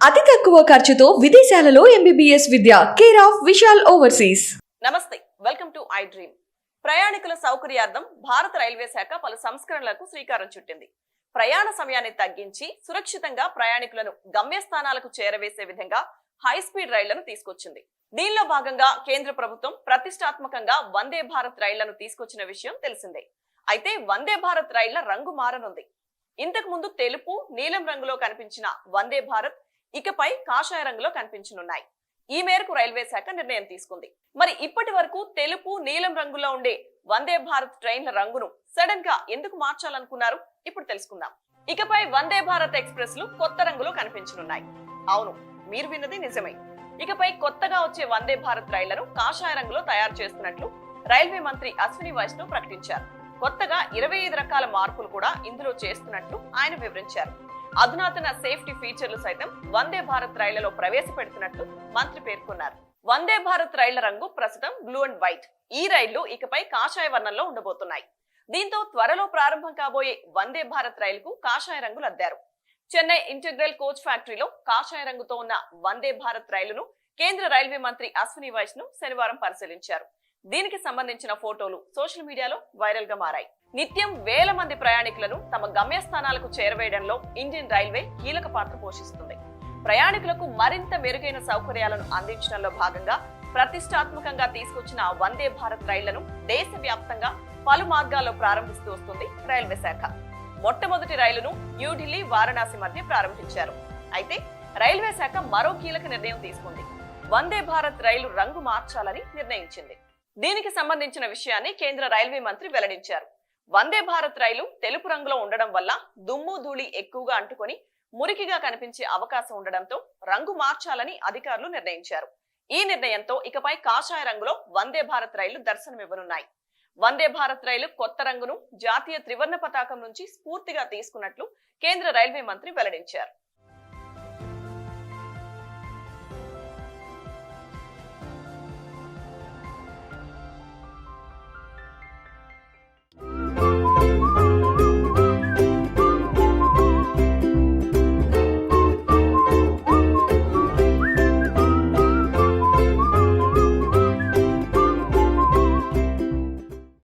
అతి తక్కువ ఖర్చుతో విదేశాలలో MBBS Vidya care of Vishal overseas. నమస్తే, వెల్కమ్ టు ఐ డ్రీమ్. ప్రయాణికుల సౌకర్యార్థం భారత రైల్వే శాఖ పలు సంస్కరణలకు శ్రీకారం చుట్టింది. ప్రయాణ సమయాన్ని తగ్గించి సురక్షితంగా ప్రయాణికులను గమ్యస్థానాలకు చేరవేసే విధంగా హై స్పీడ్ రైళ్లను తీసుకొచ్చింది. దీనిలో భాగంగా కేంద్ర ప్రభుత్వం ప్రతిష్టాత్మకంగా వందే భారత్ రైళ్లను తీసుకొచ్చిన విషయం తెలిసిందే. అయితే వందే భారత్ రైళ్ల రంగు మారనుంది. ఇంతకు ముందు తెలుపు, నీలం రంగులో కనిపించిన వందే భారత్ ఇకపై కాషాయ రంగులో కనిపించనున్నాయి. ఈ మేరకు రైల్వే శాఖ నిర్ణయం తీసుకుంది. మరి ఇప్పటి వరకు తెలుపు, నీలం రంగులో ఉండే వందే భారత్ ట్రైన్ల రంగును సడన్ గా ఎందుకు మార్చాలనుకున్నారు? ఇప్పుడు తెలుసుకుందాం. ఇకపై వందే భారత్ ఎక్స్ప్రెస్ లు కొత్త రంగులో కనిపించనున్నాయి. అవును, మీరు విన్నది నిజమే. ఇకపై కొత్తగా వచ్చే వందే భారత్ రైళ్లను కాషాయ రంగులో తయారు చేస్తున్నట్లు రైల్వే మంత్రి అశ్విని వైష్ణవ్ ప్రకటించారు. కొత్తగా 25 రకాల మార్పులు కూడా ఇందులో చేస్తున్నట్లు ఆయన వివరించారు. అధునాతన సేఫ్టీ ఫీచర్లు సైతం వందే భారత్ రైళ్లలో ప్రవేశపెడుతున్నట్లు మంత్రి పేర్కొన్నారు. వందే భారత్ రైళ్ల రంగు ప్రస్తుతం బ్లూ అండ్ వైట్. ఈ రైళ్లు ఇకపై కాషాయ వర్ణంలో ఉండబోతున్నాయి. దీంతో త్వరలో ప్రారంభం కాబోయే వందే భారత్ రైలుకు కాషాయ రంగులు అద్దారు. చెన్నై ఇంటిగ్రల్ కోచ్ ఫ్యాక్టరీలో కాషాయ రంగుతో ఉన్న వందే భారత్ రైలును కేంద్ర రైల్వే మంత్రి అశ్విని వైష్ణవ్ శనివారం పరిశీలించారు. దీనికి సంబంధించిన ఫోటోలు సోషల్ మీడియాలో వైరల్ గా మారాయి. నిత్యం వేల మంది ప్రయాణికులను తమ గమ్యస్థానాలకు చేరవేయడంలో ఇండియన్ రైల్వే కీలక పాత్ర పోషిస్తుంది. ప్రయాణికులకు మరింత మెరుగైన సౌకర్యాలను అందించడంలో భాగంగా ప్రతిష్టాత్మకంగా తీసుకొచ్చిన వందే భారత్ రైళ్లను దేశవ్యాప్తంగా పలు మార్గాల్లో ప్రారంభిస్తూ వస్తుంది రైల్వే శాఖ. మొట్టమొదటి రైలును న్యూఢిల్లీ, వారణాసి మధ్య ప్రారంభించారు. అయితే రైల్వే శాఖ మరో కీలక నిర్ణయం తీసుకుంది. వందే భారత్ రైలు రంగు మార్చాలని నిర్ణయించింది. దీనికి సంబంధించిన విషయాన్ని కేంద్ర రైల్వే మంత్రి వెల్లడించారు. వందే భారత్ రైలు తెలుపు రంగులో ఉండడం వల్ల దుమ్ము, ధూళి ఎక్కువగా అంటుకొని మురికిగా కనిపించే అవకాశం ఉండడంతో రంగు మార్చాలని అధికారులు నిర్ణయించారు. ఈ నిర్ణయంతో ఇకపై కాషాయ రంగులో వందే భారత్ రైళ్లు దర్శనమివ్వనున్నాయి. వందే భారత్ రైలు కొత్త రంగును జాతీయ త్రివర్ణ పతాకం నుంచి స్ఫూర్తిగా తీసుకున్నట్లు కేంద్ర రైల్వే మంత్రి వెల్లడించారు.